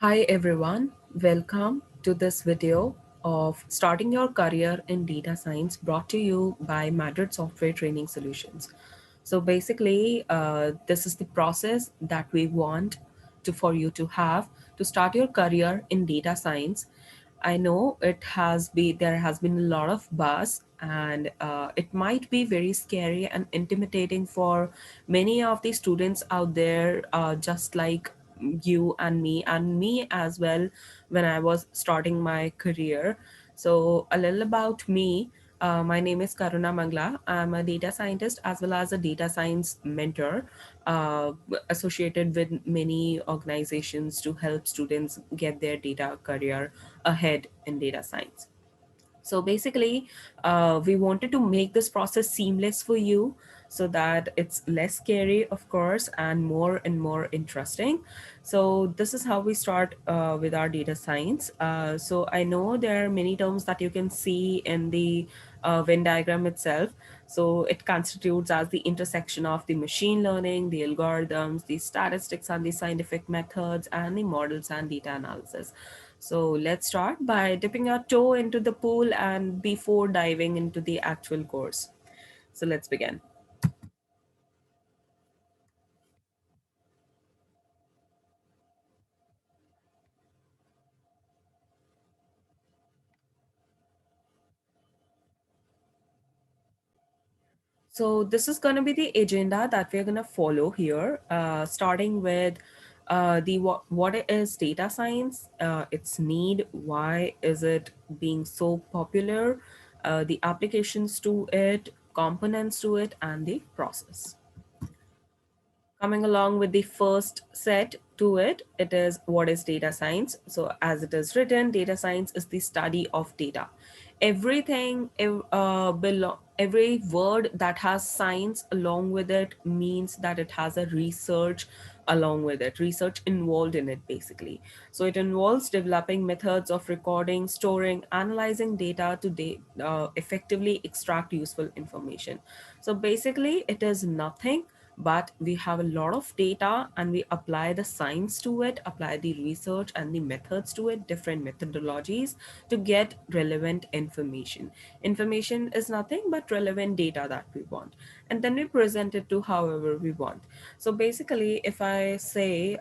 Hi everyone, welcome to this video of starting your career in data science brought to you by Madrid Software Training Solutions. So basically, this is the process that we want for you to have to start your career in data science. I know there has been a lot of buzz, and it might be very scary and intimidating for many of the students out there, just like you and me as well when I was starting my career. So a little about me. My name is Karuna Mangla. I'm a data scientist as well as a data science mentor, uh, associated with many organizations to help students get their data career ahead in data science. So basically, we wanted to make this process seamless for you so that it's less scary, of course, and more interesting. So this is how we start with our data science. So I know there are many terms that you can see in the Venn diagram itself. So it constitutes as the intersection of the machine learning, the algorithms, the statistics and the scientific methods, and the models and data analysis. So let's start by dipping our toe into the pool and before diving into the actual course. So let's begin. So this is going to be the agenda that we're going to follow here, starting with what is data science, its need, why is it being so popular, the applications to it, components to it, and the process. Coming along with the first set to it, it is what is data science. So as it is written, data science is the study of data. Every word that has science along with it means that it has a research along with it, research involved in it basically. So it involves developing methods of recording, storing, analyzing data to effectively extract useful information. So basically it is nothing but we have a lot of data and we apply the science to it, apply the research and the methods to it, different methodologies to get relevant information. Information is nothing but relevant data that we want, and then we present it to however we want. So basically, if I say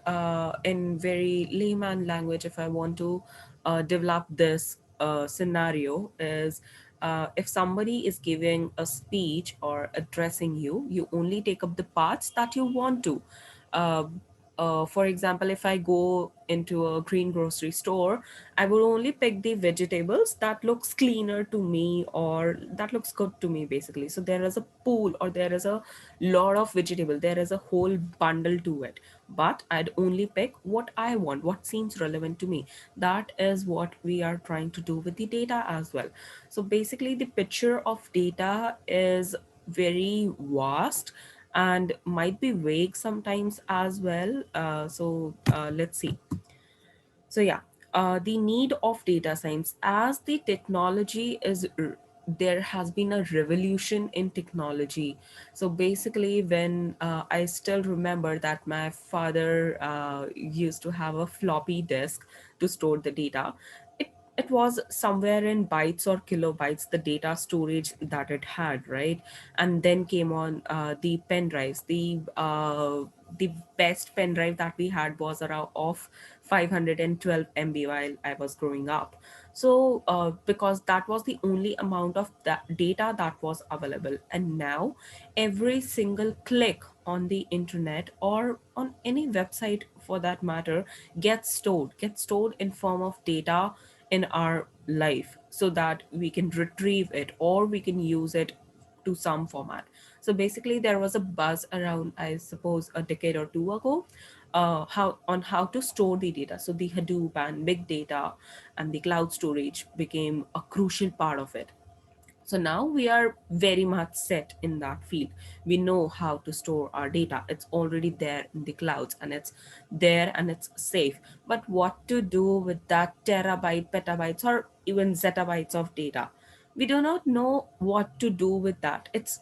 in very layman language, if I want to develop this scenario, is if somebody is giving a speech or addressing you, you only take up the parts that you want to. Uh, for example, if I go into a green grocery store, I would only pick the vegetables that looks cleaner to me or that looks good to me basically. So there is a pool or there is a lot of vegetable, there is a whole bundle to it, but I'd only pick what I want, what seems relevant to me. That is what we are trying to do with the data as well. So basically the picture of data is very vast and might be vague sometimes as well. Let's see. So yeah, the need of data science as the technology there has been a revolution in technology. So basically, when I still remember that my father used to have a floppy disk to store the data. It was somewhere in bytes or kilobytes, the data storage that it had, right? And then came on the pen drives. The best pen drive that we had was around of 512 MB while I was growing up. So because that was the only amount of that data that was available, and now every single click on the internet or on any website for that matter gets stored in form of data in our life so that we can retrieve it or we can use it to some format. So basically, there was a buzz around, I suppose, a decade or two ago, how to store the data. So the Hadoop and big data and the cloud storage became a crucial part of it. So now we are very much set in that field. We know how to store our data. It's already there in the clouds and it's there and it's safe. But what to do with that terabyte, petabytes, or even zettabytes of data? We do not know what to do with that. It's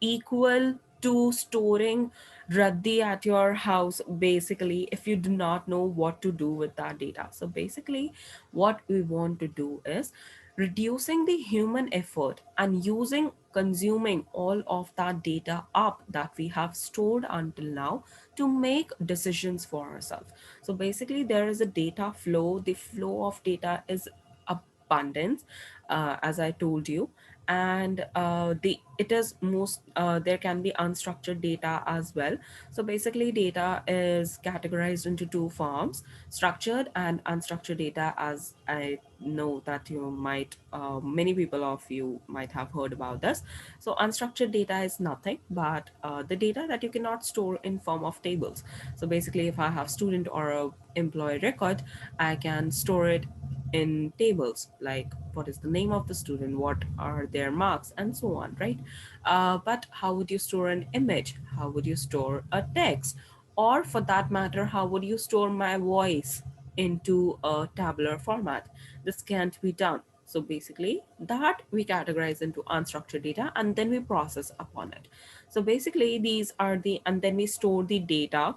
equal to storing raddi at your house, basically, if you do not know what to do with that data. So basically what we want to do is reducing the human effort and using consuming all of that data up that we have stored until now to make decisions for ourselves. So basically there is a data flow. The flow of data is abundance, as I told you. And the it is most there can be unstructured data as well. So basically data is categorized into two forms: structured and unstructured data. As I know that you might many people of you might have heard about this. So unstructured data is nothing but the data that you cannot store in form of tables. So basically if I have student or a employee record, I can store it in tables, like what is the name of the student, what are their marks, and so on, right? But how would you store an image? How would you store a text? Or for that matter, how would you store my voice into a tabular format? This can't be done. So basically that we categorize into unstructured data and then we process upon it. So basically these are the, and then we store the data.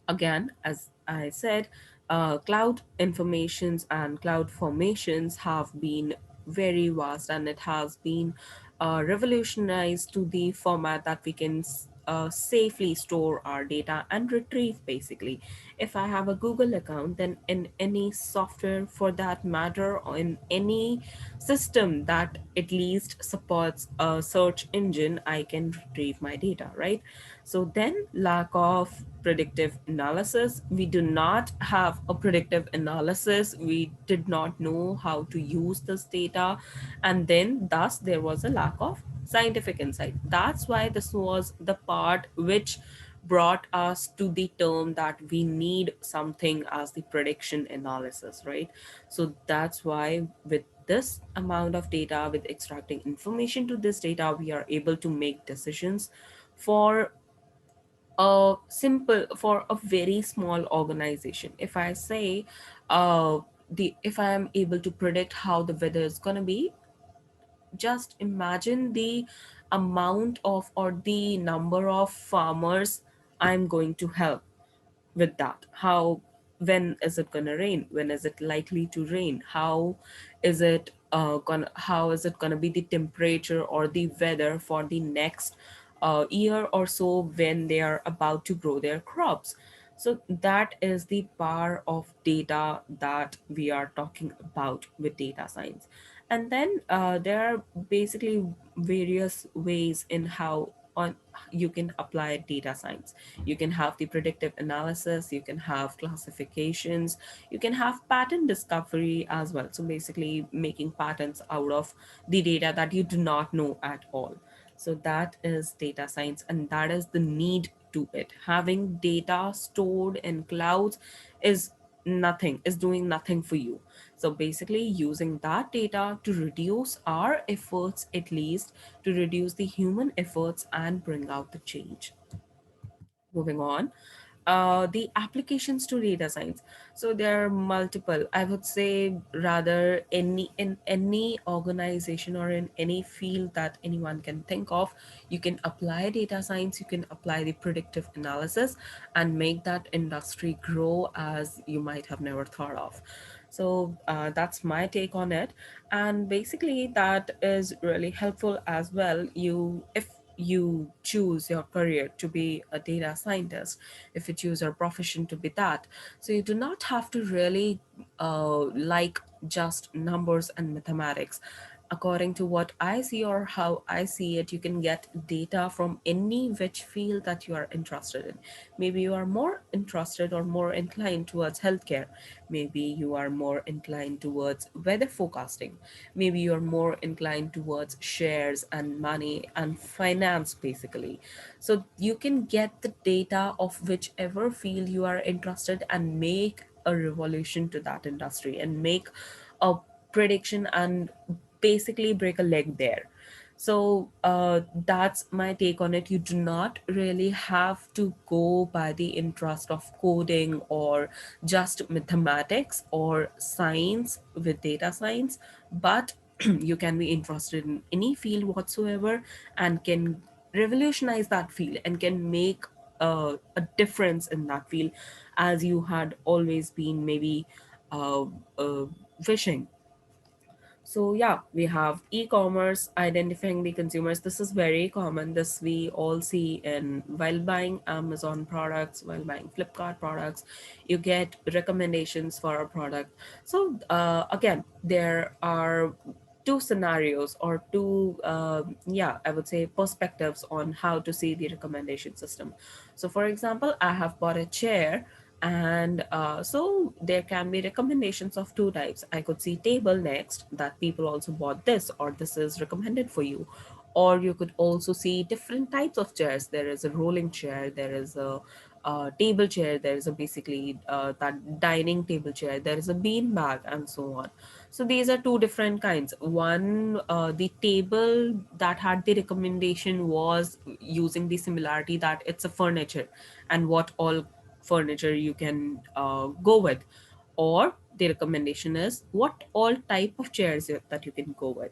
Again, as I said, cloud informations and cloud formations have been very vast, and it has been revolutionized to the format that we can safely store our data and retrieve. Basically, if I have a Google account, then in any software for that matter, or in any system that at least supports a search engine, I can retrieve my data, right? So then lack of predictive analysis. We do not have a predictive analysis. We did not know how to use this data. And then thus there was a lack of scientific insight. That's why this was the part which brought us to the term that we need something as the prediction analysis, right? So that's why with this amount of data, with extracting information to this data, we are able to make decisions for a simple, for a very small organization. If I say the if I am able to predict how the weather is going to be, just imagine the amount of or the number of farmers I'm going to help with that. How, when is it gonna rain? When is it likely to rain? How is it gonna be the temperature or the weather for the next year or so when they are about to grow their crops? So that is the power of data that we are talking about with data science. And then there are basically various ways in how on you can apply data science. You can have the predictive analysis, you can have classifications, you can have pattern discovery as well. So basically making patterns out of the data that you do not know at all. So that is data science, and that is the need to it. Having data stored in clouds is nothing, is doing nothing for you. So basically using that data to reduce our efforts, at least to reduce the human efforts and bring out the change. Moving on, the applications to data science. So there are multiple, I would say, rather any in any organization or in any field that anyone can think of, you can apply data science, you can apply the predictive analysis and make that industry grow as you might have never thought of. So that's my take on it. And basically that is really helpful as well. You, if you choose your career to be a data scientist, if you choose your profession to be that, so you do not have to really like just numbers and mathematics. According to what I see or how I see it, you can get data from any which field that you are interested in. Maybe you are more interested or more inclined towards healthcare. Maybe you are more inclined towards weather forecasting. Maybe you're more inclined towards shares and money and finance, basically. So you can get the data of whichever field you are interested and make a revolution to that industry and make a prediction and basically break a leg there. So that's my take on it. You do not really have to go by the interest of coding or just mathematics or science with data science, but you can be interested in any field whatsoever and can revolutionize that field and can make a difference in that field, as you had always been maybe uh, uh, wishing. So yeah, we have e-commerce, identifying the consumers. This is very common. This we all see in while buying Amazon products, while buying Flipkart products, you get recommendations for a product. So again, there are two scenarios or two, yeah, I would say perspectives on how to see the recommendation system. So for example, I have bought a chair, and so there can be recommendations of two types. I could see table next, that people also bought this, or this is recommended for you. Or you could also see different types of chairs. There is a rolling chair, there is a table chair, there is a basically that dining table chair, there is a bean bag, and so on. So these are two different kinds. One, the table that had the recommendation was using the similarity that it's a furniture and what all furniture you can go with. Or the recommendation is what all type of chairs that you can go with.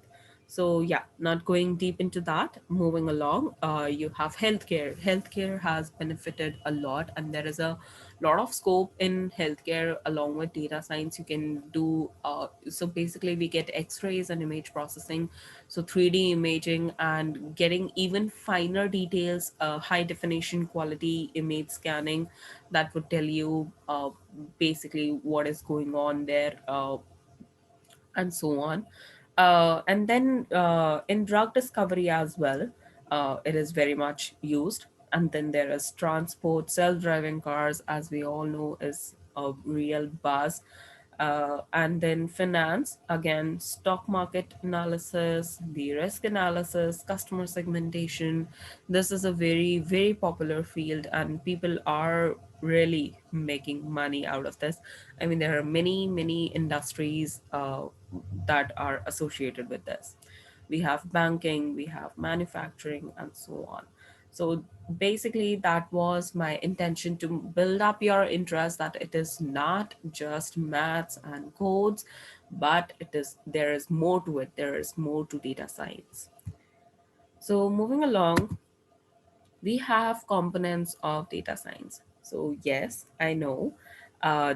So yeah, not going deep into that, moving along, you have healthcare. Healthcare has benefited a lot, and there is a lot of scope in healthcare along with data science. You can do so basically we get x-rays and image processing, so 3D imaging and getting even finer details, high definition quality image scanning that would tell you basically what is going on there, and so on. And then in drug discovery as well, it is very much used. And then there is transport, self-driving cars, as we all know, is a real buzz. And then finance, again, stock market analysis, the risk analysis, customer segmentation. This is a very, very popular field, and people are really making money out of this. I mean, there are many, many industries that are associated with this. We have banking, we have manufacturing, and so on. So basically, that was my intention, to build up your interest that it is not just maths and codes, but it is there is more to it. There is more to data science. So moving along, we have components of data science. So yes, I know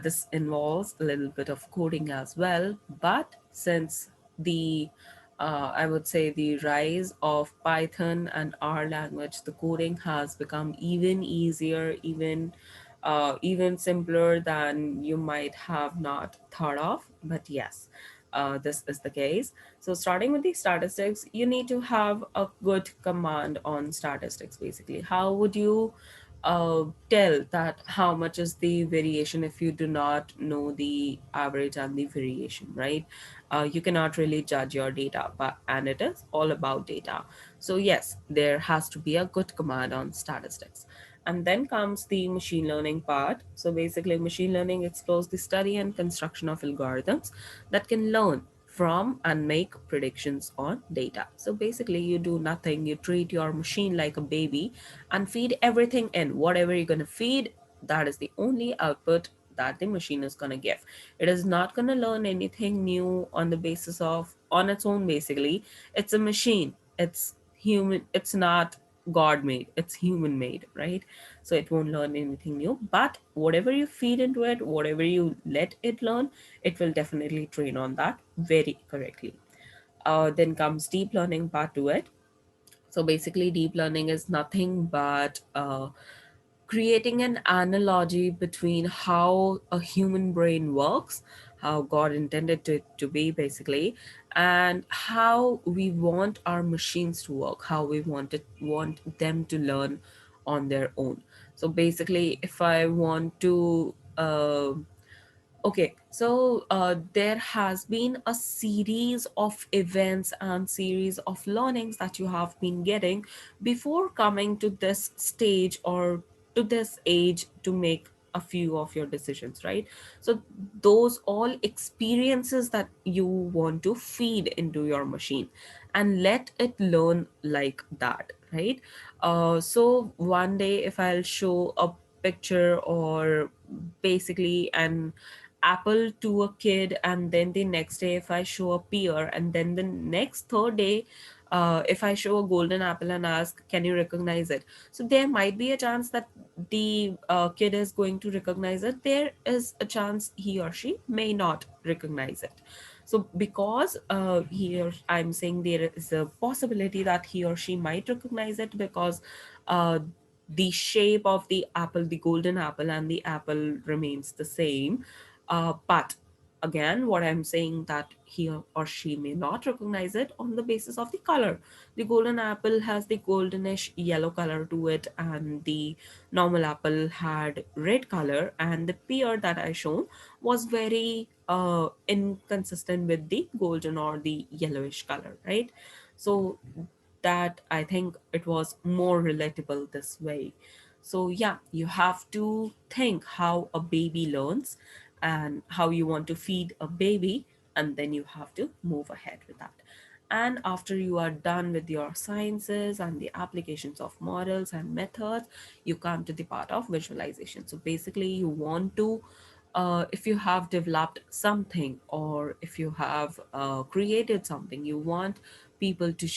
this involves a little bit of coding as well, but since the I would say the rise of Python and R language, the coding has become even easier, even simpler than you might have not thought of. But yes, this is the case. So starting with the statistics, you need to have a good command on statistics. Basically, how would you tell that how much is the variation if you do not know the average and the variation, right? You cannot really judge your data, but and it is all about data. So yes, there has to be a good command on statistics. And then comes the machine learning part. So basically, machine learning explores the study and construction of algorithms that can learn from and make predictions on data. So basically, you do nothing. You treat your machine like a baby and feed everything in. Whatever you're going to feed, that is the only output that the machine is going to give. It is not going to learn anything new on the basis of, on its own, basically. It's a machine. It's human. It's not God made, it's human made, right? So it won't learn anything new. But whatever you feed into it, whatever you let it learn, it will definitely train on that very correctly. Then comes deep learning part to it. So basically, deep learning is nothing but creating an analogy between how a human brain works, how God intended it to be, basically, and how we want our machines to work, how we want them to learn on their own. So basically, if I want to okay, so there has been a series of events and series of learnings that you have been getting before coming to this stage or to this age to make a few of your decisions, right? So those all experiences that you want to feed into your machine and let it learn like that, right? So one day if I'll show a picture or basically an apple to a kid, and then the next day if I show a pear, and then the next third day if I show a golden apple and ask, can you recognize it? So there might be a chance that the kid is going to recognize it. There is a chance he or she may not recognize it. So because I'm saying there is a possibility that he or she might recognize it, because uh, the shape of the apple, the golden apple, and the apple remains the same. But again, what I'm saying, that he or she may not recognize it on the basis of the color. The golden apple has the goldenish yellow color to it, and the normal apple had red color, and the pear that I shown was very inconsistent with the golden or the yellowish color, right? So that, I think it was more relatable this way. So yeah, you have to think how a baby learns and how you want to feed a baby, and then you have to move ahead with that. And after you are done with your sciences and the applications of models and methods, you come to the part of visualization. So basically, you want to, if you have developed something, or if you have created something, you want people to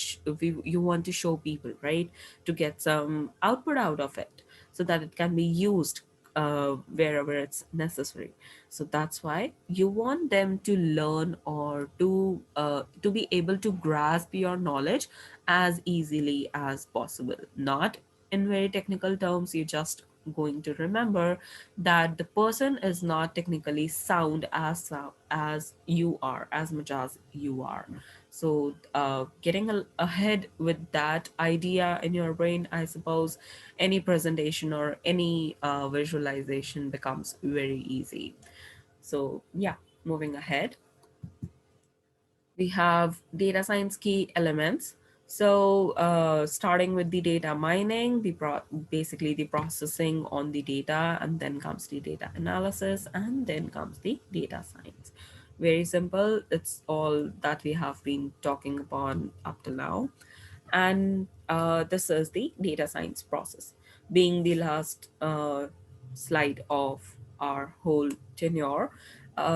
you want to show people, right, to get some output out of it, so that it can be used wherever it's necessary. So that's why you want them to learn, or to be able to grasp your knowledge as easily as possible, not in very technical terms. You just going to remember that the person is not technically sound as you are, as much as you are. So getting ahead with that idea in your brain, I suppose any presentation or any visualization becomes very easy. So yeah, moving ahead, we have data science key elements. So starting with the data mining, basically the processing on the data, and then comes the data analysis, and then comes the data science. Very simple. It's all that we have been talking upon up till now. And this is the data science process, being the last slide of our whole tenure.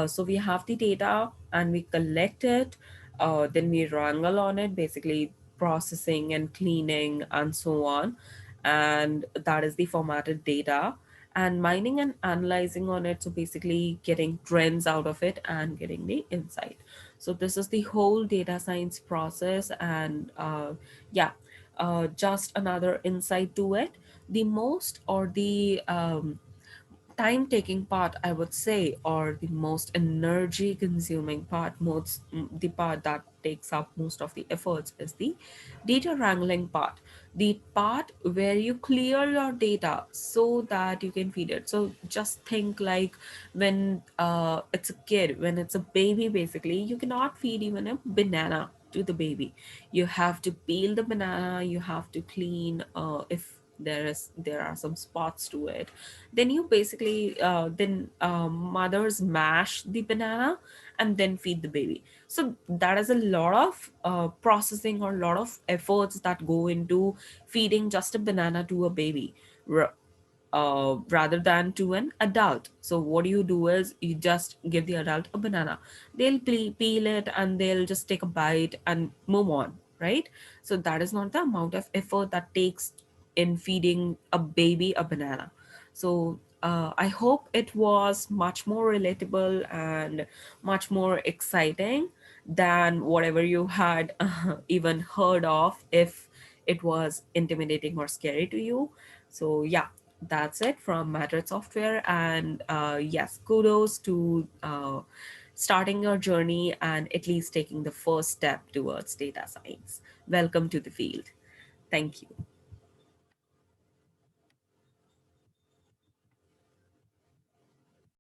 So we have the data and we collect it, then we wrangle on it, basically processing and cleaning and so on. And that is the formatted data, and mining and analyzing on it. So basically getting trends out of it and getting the insight. So this is the whole data science process. And yeah, just another insight to it. The most, or the time taking part, I would say, or the most energy consuming part, the part that takes up most of the efforts, is the data wrangling part. The part where you clear your data so that you can feed it. So just think like, when it's a kid, when it's a baby, basically you cannot feed even a banana to the baby. You have to peel the banana, you have to clean, if there are some spots to it. Then you basically then mothers mash the banana and then feed the baby. So that is a lot of processing, or a lot of efforts that go into feeding just a banana to a baby, rather than to an adult. So what you do is you just give the adult a banana. They'll peel it and they'll just take a bite and move on, right? So that is not the amount of effort that takes in feeding a baby a banana. So I hope it was much more relatable and much more exciting than whatever you had even heard of, if it was intimidating or scary to you. So yeah, that's it from Madrid Software. And yes, kudos to starting your journey and at least taking the first step towards data science. Welcome to the field. Thank you.